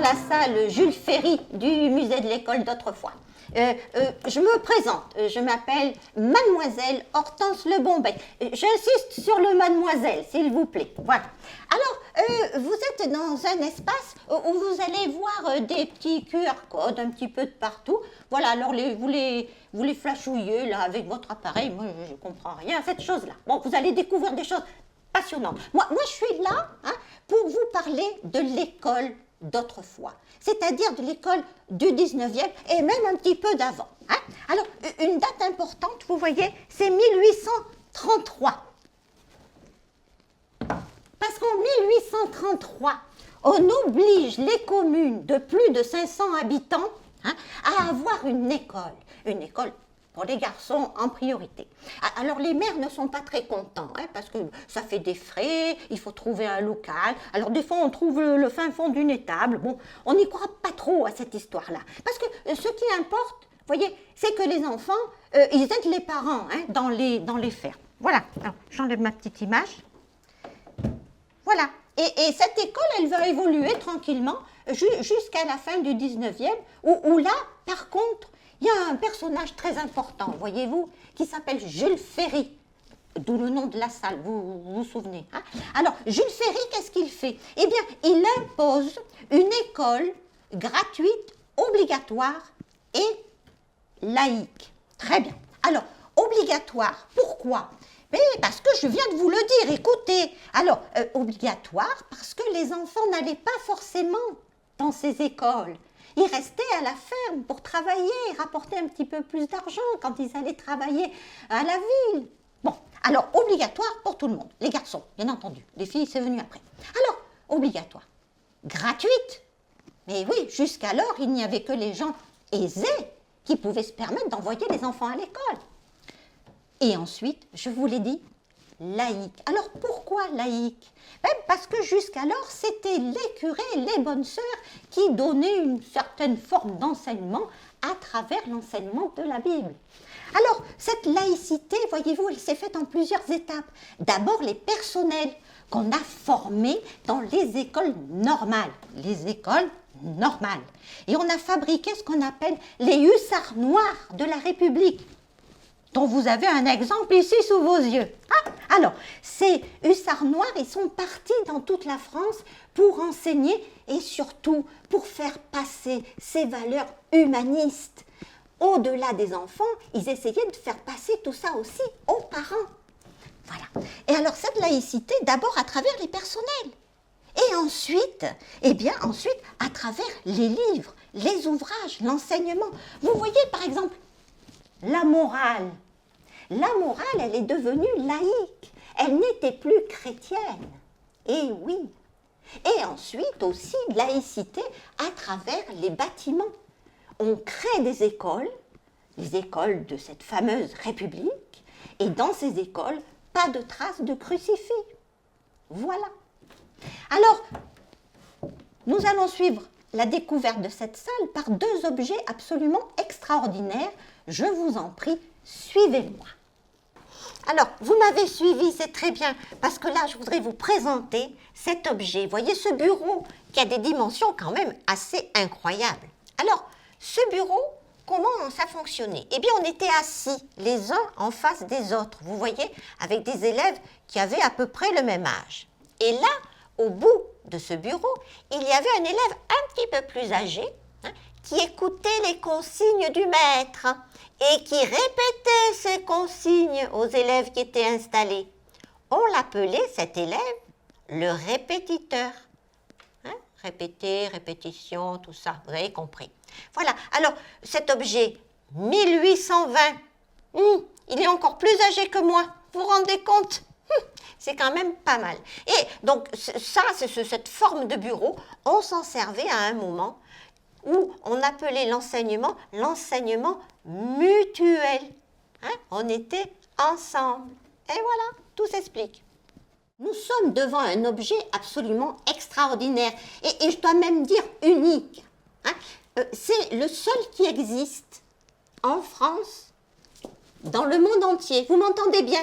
la salle Jules Ferry du musée de l'école d'autrefois. Je me présente, je m'appelle Mademoiselle Hortense Lebonbec. J'insiste sur le mademoiselle, s'il vous plaît. Voilà. Alors, vous êtes dans un espace où vous allez voir des petits QR codes un petit peu de partout. Voilà, alors vous les flashouillez là avec votre appareil. Moi, je ne comprends rien à cette chose-là. Bon, vous allez découvrir des choses passionnantes. Moi je suis là pour vous parler de l'école d'autrefois, c'est-à-dire de l'école du 19e et même un petit peu d'avant. Alors, une date importante, vous voyez, c'est 1833. Parce qu'en 1833, on oblige les communes de plus de 500 habitants à avoir une école pour les garçons en priorité. Alors les maires ne sont pas très contents, parce que ça fait des frais, il faut trouver un local. Alors des fois on trouve le fin fond d'une étable. Bon, on n'y croit pas trop à cette histoire-là. Parce que ce qui importe, vous voyez, c'est que les enfants, ils aident les parents dans les fermes. Voilà, j'enlève ma petite image. Voilà, et cette école, elle va évoluer tranquillement jusqu'à la fin du 19e, où là, par contre, il y a un personnage très important, voyez-vous, qui s'appelle Jules Ferry, d'où le nom de la salle, vous vous souvenez. Alors, Jules Ferry, qu'est-ce qu'il fait? Eh bien, il impose une école gratuite, obligatoire et laïque. Très bien. Alors, obligatoire, pourquoi? Mais parce que je viens de vous le dire, écoutez. Alors, obligatoire parce que les enfants n'allaient pas forcément dans ces écoles. Ils restaient à la ferme pour travailler, rapporter un petit peu plus d'argent quand ils allaient travailler à la ville. Bon, alors obligatoire pour tout le monde, les garçons, bien entendu. Les filles, c'est venu après. Alors, obligatoire. Gratuite. Mais oui, jusqu'alors, il n'y avait que les gens aisés qui pouvaient se permettre d'envoyer les enfants à l'école. Et ensuite, je vous l'ai dit, laïque. Alors pourquoi laïque? Parce que jusqu'alors, c'était les curés, les bonnes sœurs qui donnaient une certaine forme d'enseignement à travers l'enseignement de la Bible. Alors, cette laïcité, voyez-vous, elle s'est faite en plusieurs étapes. D'abord, les personnels qu'on a formés dans les écoles normales. Les écoles normales. Et on a fabriqué ce qu'on appelle les hussards noirs de la République, dont vous avez un exemple ici sous vos yeux. Alors, ces hussards noirs, ils sont partis dans toute la France pour enseigner et surtout pour faire passer ces valeurs humanistes. Au-delà des enfants, ils essayaient de faire passer tout ça aussi aux parents. Voilà. Et alors, cette laïcité, d'abord à travers les personnels. Et ensuite, à travers les livres, les ouvrages, l'enseignement. Vous voyez, par exemple, la morale. La morale, elle est devenue laïque. Elle n'était plus chrétienne. Et oui. Et ensuite aussi, laïcité à travers les bâtiments. On crée des écoles, les écoles de cette fameuse République, et dans ces écoles, pas de traces de crucifix. Voilà. Alors, nous allons suivre la découverte de cette salle par deux objets absolument extraordinaires. Je vous en prie, suivez-moi. Alors, vous m'avez suivi, c'est très bien, parce que là, je voudrais vous présenter cet objet. Voyez ce bureau qui a des dimensions quand même assez incroyables. Alors, ce bureau, comment ça fonctionnait? Eh bien, on était assis les uns en face des autres, vous voyez, avec des élèves qui avaient à peu près le même âge. Et là, au bout de ce bureau, il y avait un élève un petit peu plus âgé, qui écoutait les consignes du maître et qui répétait ces consignes aux élèves qui étaient installés. On l'appelait, cet élève, le répétiteur. Répéter, répétition, tout ça, vous avez compris. Voilà, alors cet objet, 1820, il est encore plus âgé que moi, vous vous rendez compte? C'est quand même pas mal. Et donc ça, c'est cette forme de bureau, on s'en servait à un moment où on appelait l'enseignement mutuel. On était ensemble. Et voilà, tout s'explique. Nous sommes devant un objet absolument extraordinaire et je dois même dire unique. C'est le seul qui existe en France, dans le monde entier. Vous m'entendez bien?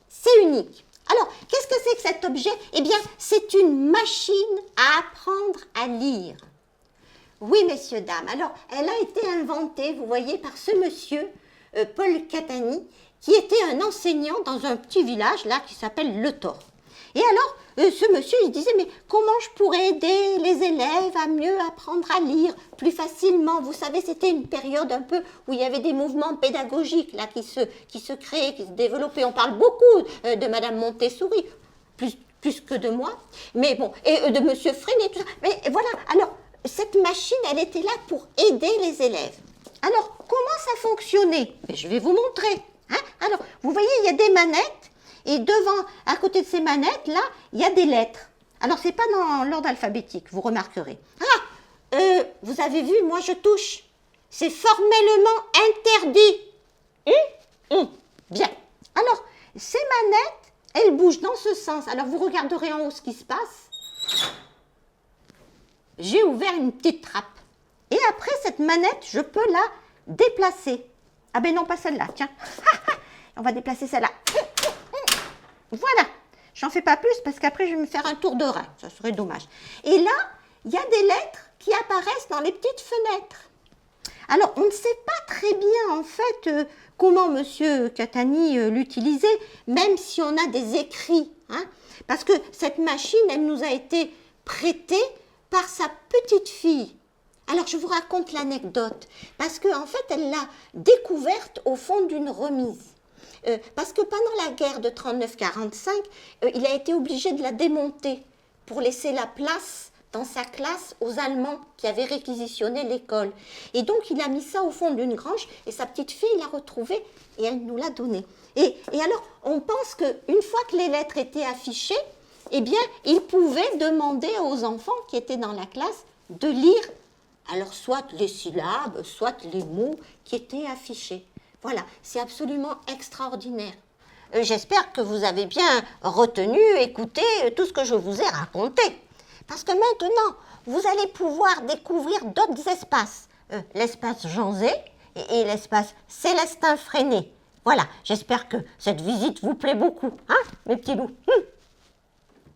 C'est unique. Alors, qu'est-ce que c'est que cet objet? Eh bien, c'est une machine à apprendre à lire. Oui, messieurs, dames. Alors, elle a été inventée, vous voyez, par ce monsieur, Paul Catani, qui était un enseignant dans un petit village, là, qui s'appelle Le Thor. Et alors, ce monsieur, il disait, mais comment je pourrais aider les élèves à mieux apprendre à lire plus facilement? Vous savez, c'était une période un peu où il y avait des mouvements pédagogiques, là, qui se créaient, qui se développaient. On parle beaucoup de Madame Montessori, plus que de moi, mais bon, et de Monsieur Freinet, tout ça. Mais voilà, alors, cette machine, elle était là pour aider les élèves. Alors, comment ça fonctionnait? Je vais vous montrer. Hein? Alors, vous voyez, il y a des manettes, et devant, à côté de ces manettes, là, il y a des lettres. Alors, c'est pas dans l'ordre alphabétique, vous remarquerez. Vous avez vu, moi je touche. C'est formellement interdit. Bien. Alors, ces manettes, elles bougent dans ce sens. Alors, vous regarderez en haut ce qui se passe. J'ai ouvert une petite trappe. Et après, cette manette, je peux la déplacer. Ah ben non, pas celle-là, tiens. On va déplacer celle-là. Voilà. J'en fais pas plus parce qu'après, je vais me faire un tour de rein. Ça serait dommage. Et là, il y a des lettres qui apparaissent dans les petites fenêtres. Alors, on ne sait pas très bien, en fait, comment M. Catani l'utilisait, même si on a des écrits. Hein, parce que cette machine, elle nous a été prêtée par sa petite fille. Alors, je vous raconte l'anecdote, parce qu'en fait, elle l'a découverte au fond d'une remise. Parce que pendant la guerre de 39-45, il a été obligé de la démonter pour laisser la place dans sa classe aux Allemands qui avaient réquisitionné l'école. Et donc, il a mis ça au fond d'une grange et sa petite fille l'a retrouvée et elle nous l'a donnée. Et alors, on pense qu'une fois que les lettres étaient affichées, eh bien, il pouvait demander aux enfants qui étaient dans la classe de lire, alors soit les syllabes, soit les mots qui étaient affichés. Voilà, c'est absolument extraordinaire. J'espère que vous avez bien retenu, écouté tout ce que je vous ai raconté. Parce que maintenant, vous allez pouvoir découvrir d'autres espaces. L'espace Jean Zay et l'espace Célestin Freinet. Voilà, j'espère que cette visite vous plaît beaucoup, hein, mes petits loups.